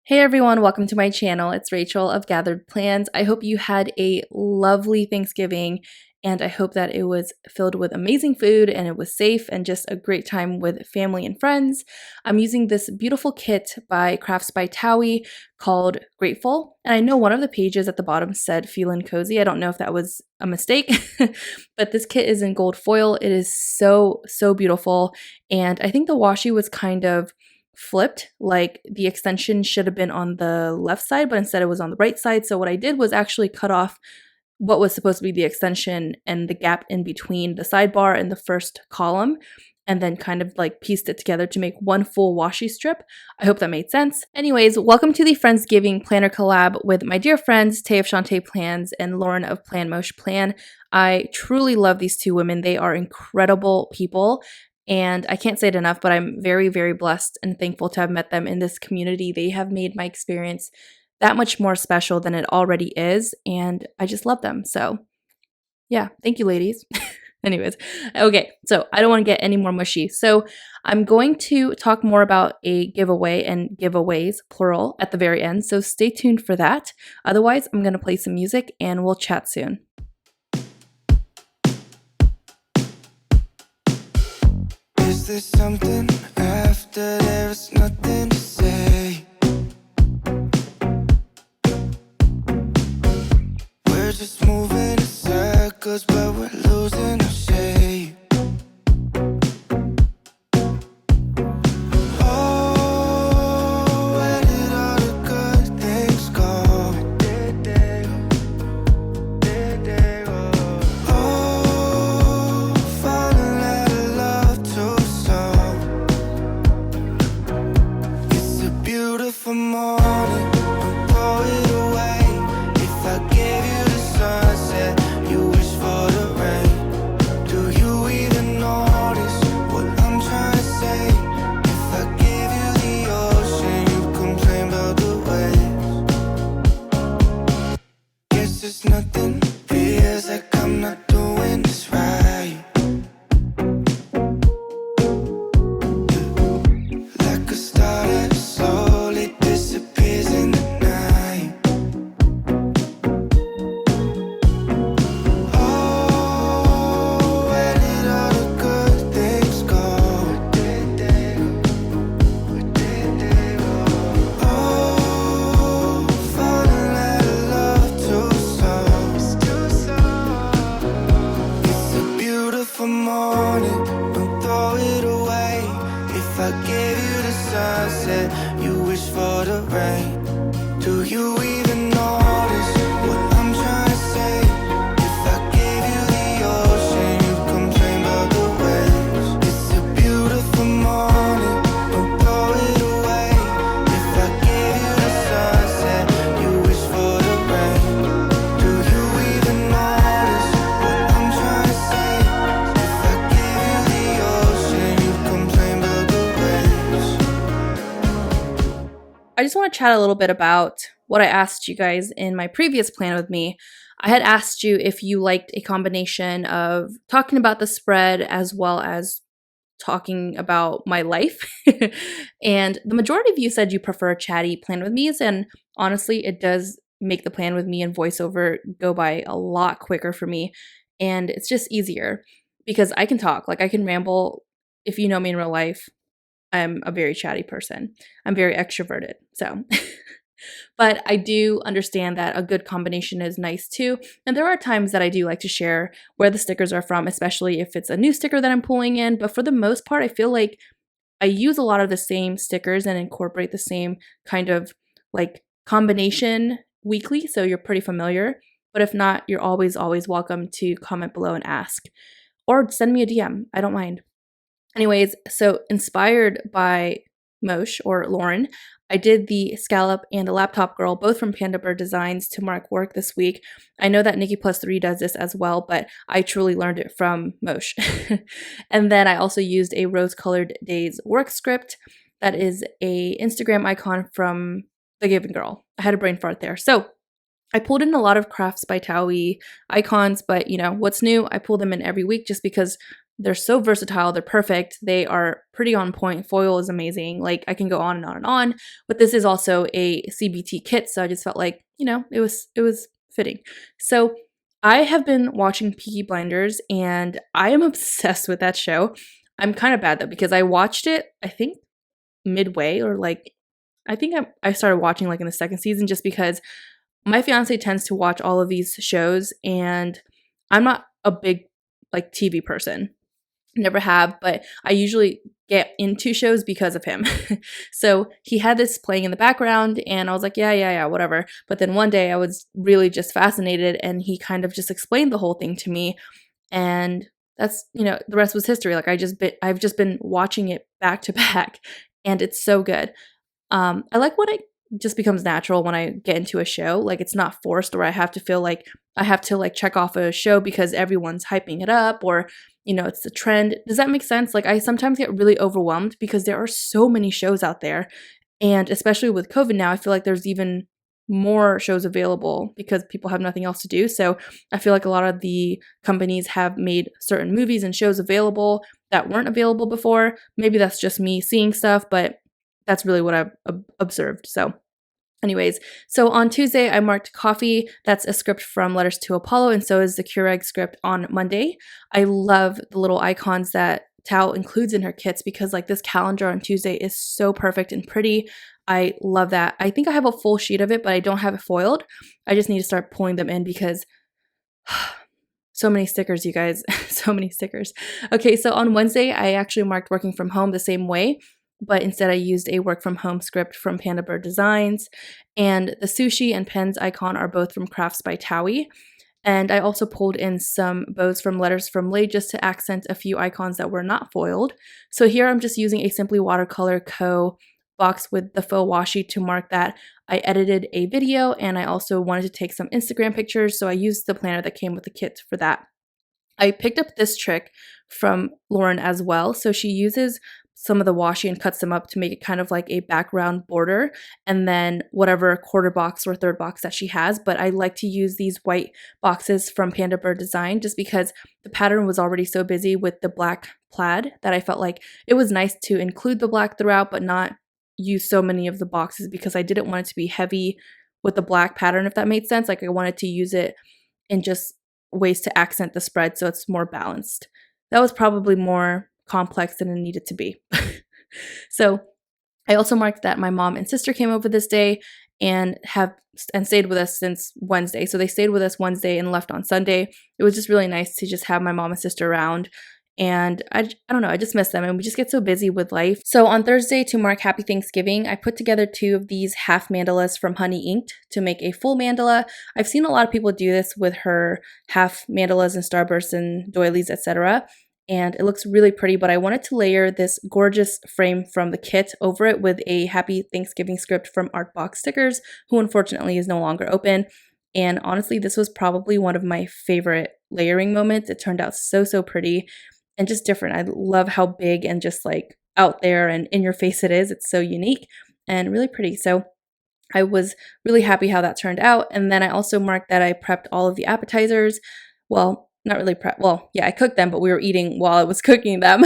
Hey everyone, welcome to my channel. It's Rachel of Gathered Plans. I hope you had a lovely Thanksgiving and I hope that it was filled with amazing food and it was safe and just a great time with family and friends. I'm using this beautiful kit by Crafts by Towie called Grateful, and I know one of the pages at the bottom said Feelin' Cozy. I don't know if that was a mistake, but this kit is in gold foil. It is so beautiful, and I think the washi was kind of flipped, like the extension should have been on the left side, but instead it was on the right side. So what I did was actually cut off what was supposed to be the extension and the gap in between the sidebar and the first column, and then kind of like pieced it together to make one full washi strip. I hope that made sense. Anyways, welcome to the Friendsgiving Planner Collab with my dear friends Tay of Shantae Plans and Lauren of Plan. I truly love these two women. They are incredible people. And I can't say it enough, but I'm very blessed and thankful to have met them in this community. They have made my experience that much more special than it already is, and I just love them. So yeah, thank you, ladies. Anyways, okay, so I don't want to get any more mushy. So I'm going to talk more about a giveaway and giveaways, plural, at the very end. So stay tuned for that. Otherwise, I'm going to play some music and we'll chat soon. Is there something after there's nothing to say? We're just moving in circles, but we're losing our shape. Oh, where did all the good things go? Oh, falling out of love too soon. It's a beautiful morning, don't throw it away. If I gave you the sunset, you wish for the rain. Do you even notice what I'm trying to say? If I gave you the ocean, you complain about the waves. Guess there's nothing, feels like I'm not doing this right. Like a star that slowly disappears in the night. Oh, where did all the good things go? Oh, falling out of love too soon. It's a beautiful morning, don't throw it away. If I gave you the sunset, you wish for the rain. Do you even notice what I'm trying to say? If I gave you the ocean, you'd complain about the waves. It's a beautiful morning, don't throw it away. If I gave you the sunset, you wish for the rain. Do you even notice what I'm trying to say? If I gave you the ocean, you'd complain about the waves. I just want to chat a little bit about what I asked you guys in my previous plan with me. I had asked you if you liked a combination of talking about the spread as well as talking about my life. And the majority of you said you prefer chatty plan with me's, and honestly, it does make the plan with me and voiceover go by a lot quicker for me. And it's just easier because I can talk, like I can ramble. If you know me in real life, I'm a very chatty person. I'm very extroverted. So, but I do understand that a good combination is nice too. And there are times that I do like to share where the stickers are from, especially if it's a new sticker that I'm pulling in. But for the most part, I feel like I use a lot of the same stickers and incorporate the same kind of like combination weekly. So you're pretty familiar. But if not, you're always welcome to comment below and ask or send me a DM. I don't mind. Anyways, so inspired by Moshe or Lauren, I did the scallop and the laptop girl, both from Panda Bird Designs, to mark work this week. I know that Nikki Plus 3 does this as well, but I truly learned it from Moshe. And then I also used a Rose Colored Days work script that is a Instagram icon from The Given Girl. I had a brain fart there. So I pulled in a lot of Crafts by Towie icons, but you know, what's new? I pull them in every week just because They're so versatile. They're perfect. They are pretty on point. Foil is amazing. Like, I can go on and on and on, but this is also a CBT kit, so I just felt like, it was fitting. So I have been watching Peaky Blinders, and I am obsessed with that show. I'm kind of bad though, because I watched it, I think midway, or like, I think I started watching like in the second season, just because my fiance tends to watch all of these shows, and I'm not a big like TV person. Never have, but I usually get into shows because of him. So he had this playing in the background, and I was like, yeah, whatever. But then one day I was really just fascinated, and he kind of just explained the whole thing to me, and that's, the rest was history. Like, I've just been watching it back to back, and it's so good. I like when it just becomes natural when I get into a show. Like, it's not forced, or I have to feel like I have to like check off a show because everyone's hyping it up, or it's a trend. Does that make sense? Like, I sometimes get really overwhelmed because there are so many shows out there, and especially with COVID now, I feel like there's even more shows available because people have nothing else to do. So I feel like a lot of the companies have made certain movies and shows available that weren't available before. Maybe that's just me seeing stuff, but that's really what I've observed. So anyways, so on Tuesday, I marked coffee. That's a script from Letters to Apollo, and so is the Keurig script on Monday. I love the little icons that Tao includes in her kits, because like this calendar on Tuesday is so perfect and pretty. I love that. I think I have a full sheet of it, but I don't have it foiled. I just need to start pulling them in because so many stickers, you guys. So many stickers. Okay, so on Wednesday, I actually marked working from home the same way, but instead I used a work from home script from Panda Bird Designs, and the sushi and pens icon are both from Crafts by Towie. And I also pulled in some bows from Letters from Lay just to accent a few icons that were not foiled. So here I'm just using a Simply Watercolor Co. box with the faux washi to mark that I edited a video, and I also wanted to take some Instagram pictures, so I used the planner that came with the kit for that. I picked up this trick from Lauren as well. So she uses some of the washi and cuts them up to make it kind of like a background border, and then whatever quarter box or third box that she has. But I like to use these white boxes from Panda Bird Design just because the pattern was already so busy with the black plaid that I felt like it was nice to include the black throughout, but not use so many of the boxes, because I didn't want it to be heavy with the black pattern, if that made sense. Like, I wanted to use it in just ways to accent the spread so it's more balanced. That was probably more complex than it needed to be. So I also marked that my mom and sister came over this day and stayed with us since Wednesday. So they stayed with us Wednesday and left on Sunday. It was just really nice to just have my mom and sister around. And I don't know, I just miss them, and we just get so busy with life. So on Thursday, to mark Happy Thanksgiving, I put together 2 of these half mandalas from Honey Inked to make a full mandala. I've seen a lot of people do this with her half mandalas and starbursts and doilies, etc. And it looks really pretty, but I wanted to layer this gorgeous frame from the kit over it with a Happy Thanksgiving script from Artbox Stickers, who unfortunately is no longer open. And honestly, this was probably one of my favorite layering moments. It turned out so pretty and just different. I love how big and just like out there and in your face it is. It's so unique and really pretty. So I was really happy how that turned out. And then I also marked that I prepped all of the appetizers. Well, not really prep. Well, yeah, I cooked them, but we were eating while I was cooking them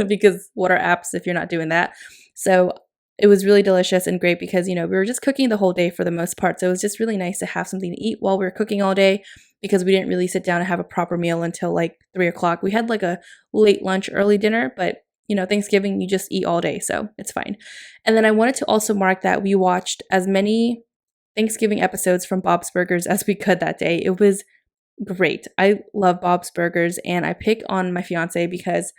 because what are apps if you're not doing that? So it was really delicious and great because, we were just cooking the whole day for the most part. So it was just really nice to have something to eat while we were cooking all day, because we didn't really sit down and have a proper meal until like 3 o'clock. We had like a late lunch, early dinner, but Thanksgiving, you just eat all day, so it's fine. And then I wanted to also mark that we watched as many Thanksgiving episodes from Bob's Burgers as we could that day. It was great. I love Bob's Burgers, and I pick on my fiance because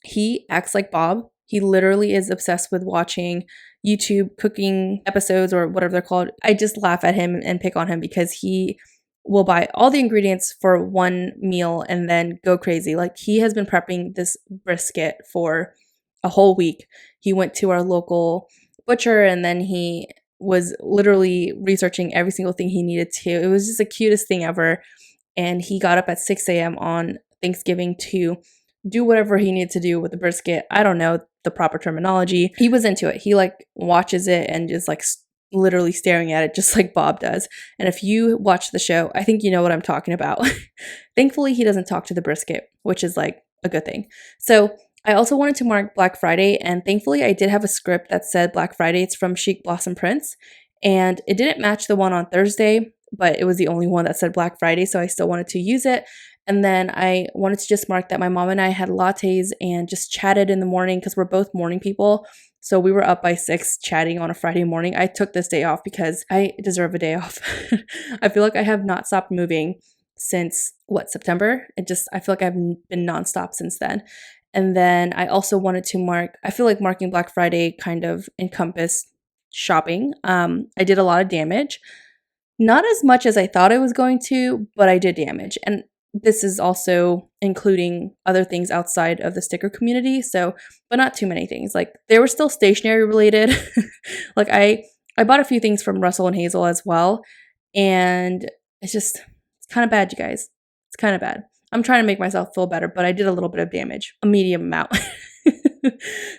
he acts like Bob. He literally is obsessed with watching YouTube cooking episodes or whatever they're called. I just laugh at him and pick on him because he will buy all the ingredients for one meal and then go crazy. Like, he has been prepping this brisket for a whole week. He went to our local butcher, and then he was literally researching every single thing he needed to. It was just the cutest thing ever. And he got up at 6 a.m. on Thanksgiving to do whatever he needed to do with the brisket. I don't know the proper terminology. He was into it. He like watches it and just like literally staring at it just like Bob does. And if you watch the show, I think you know what I'm talking about. Thankfully, he doesn't talk to the brisket, which is like a good thing. So I also wanted to mark Black Friday, and thankfully I did have a script that said Black Friday. It's from Chic Blossom Prints, and it didn't match the one on Thursday, but it was the only one that said Black Friday, so I still wanted to use it. And then I wanted to just mark that my mom and I had lattes and just chatted in the morning because we're both morning people. So we were up by 6 chatting on a Friday morning. I took this day off because I deserve a day off. I feel like I have not stopped moving since, September? I feel like I've been nonstop since then. And then I also wanted to I feel like marking Black Friday kind of encompassed shopping. I did a lot of damage. Not as much as I thought I was going to, but I did damage. And this is also including other things outside of the sticker community. So, but not too many things. Like they were still stationery related. Like I bought a few things from Russell and Hazel as well. And it's kind of bad, you guys. It's kind of bad. I'm trying to make myself feel better, but I did a little bit of damage, a medium amount.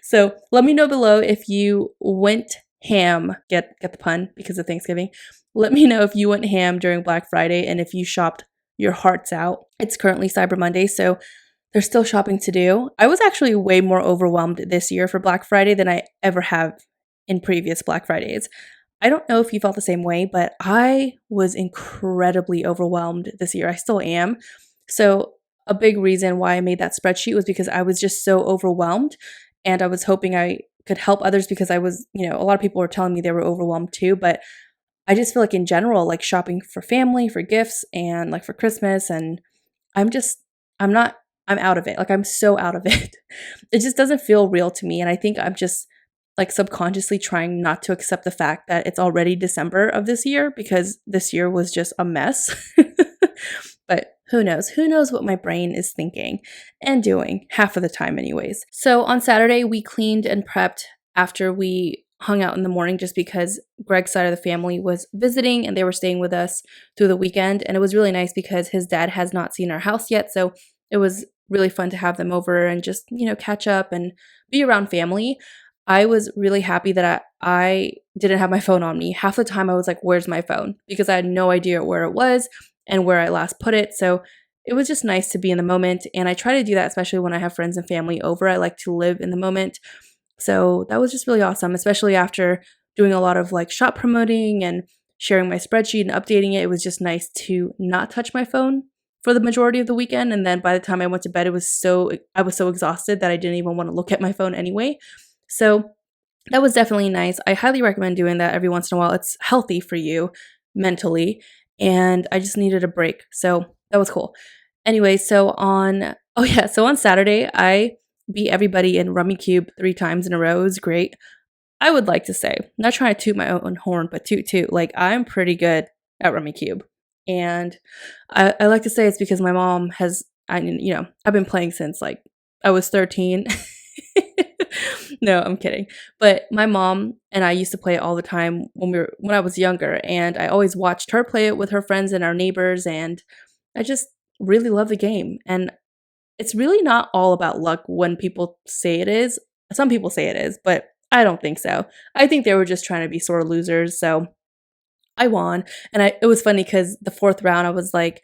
So let me know below if you went ham, get the pun because of Thanksgiving. Let me know if you went ham during Black Friday and if you shopped your hearts out. It's currently Cyber Monday, so there's still shopping to do. I was actually way more overwhelmed this year for Black Friday than I ever have in previous Black Fridays. I don't know if you felt the same way, but I was incredibly overwhelmed this year. I still am. So a big reason why I made that spreadsheet was because I was just so overwhelmed, and I was hoping I could help others because I was, a lot of people were telling me they were overwhelmed too, but I just feel like in general, like shopping for family, for gifts, and like for Christmas, and I'm out of it. Like I'm so out of it. It just doesn't feel real to me. And I think I'm just like subconsciously trying not to accept the fact that it's already December of this year because this year was just a mess. But who knows? Who knows what my brain is thinking and doing half of the time anyways. So on Saturday, we cleaned and prepped after we hung out in the morning just because Greg's side of the family was visiting and they were staying with us through the weekend. And it was really nice because his dad has not seen our house yet. So it was really fun to have them over and just, catch up and be around family. I was really happy that I didn't have my phone on me. Half the time I was like, where's my phone? Because I had no idea where it was and where I last put it. So it was just nice to be in the moment. And I try to do that, especially when I have friends and family over. I like to live in the moment. So that was just really awesome, especially after doing a lot of like shop promoting and sharing my spreadsheet and updating it. It was just nice to not touch my phone for the majority of the weekend. And then by the time I went to bed, I was so exhausted that I didn't even want to look at my phone anyway. So that was definitely nice. I highly recommend doing that every once in a while. It's healthy for you mentally. And I just needed a break. So that was cool. Anyway, so on Saturday, I beat everybody in Rummy Cube 3 times in a row. It was great. I would like to say, not trying to toot my own horn, but toot, like I'm pretty good at Rummy Cube. And I like to say it's because my mom I've been playing since like I was 13. No, I'm kidding. But my mom and I used to play it all the time when I was younger, and I always watched her play it with her friends and our neighbors, and I just really love the game. And it's really not all about luck when people say it is. Some people say it is, but I don't think so. I think they were just trying to be sore losers, so I won. And it was funny because the 4th round I was like,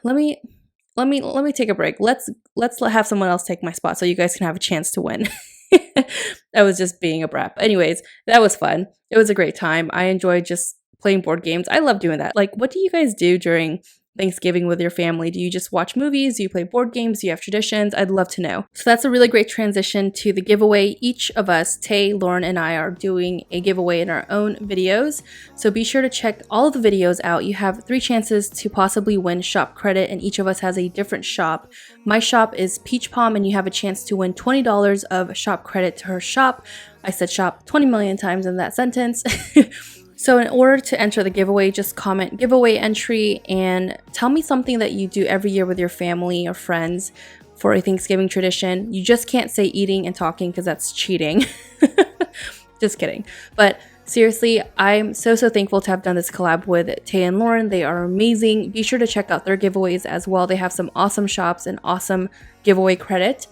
let me take a break. Let's have someone else take my spot so you guys can have a chance to win. I was just being a brat. But anyways, that was fun. It was a great time. I enjoyed just playing board games. I love doing that. Like, what do you guys do during Thanksgiving with your family? Do you just watch movies? Do you play board games? Do you have traditions? I'd love to know. So that's a really great transition to the giveaway. Each of us, Tay, Lauren, and I, are doing a giveaway in our own videos. So be sure to check all of the videos out. You have 3 chances to possibly win shop credit, and each of us has a different shop. My shop is Peach Pom, and you have a chance to win $20 of shop credit to her shop. I said shop 20 million times in that sentence. So in order to enter the giveaway, just comment giveaway entry and tell me something that you do every year with your family or friends for a Thanksgiving tradition. You just can't say eating and talking because that's cheating. Just kidding. But seriously, I'm so thankful to have done this collab with Tay and Lauren. They are amazing. Be sure to check out their giveaways as well. They have some awesome shops and awesome giveaway credit.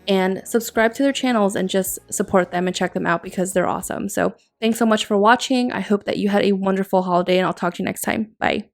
And subscribe to their channels and just support them and check them out because they're awesome. So thanks so much for watching. I hope that you had a wonderful holiday, and I'll talk to you next time. Bye.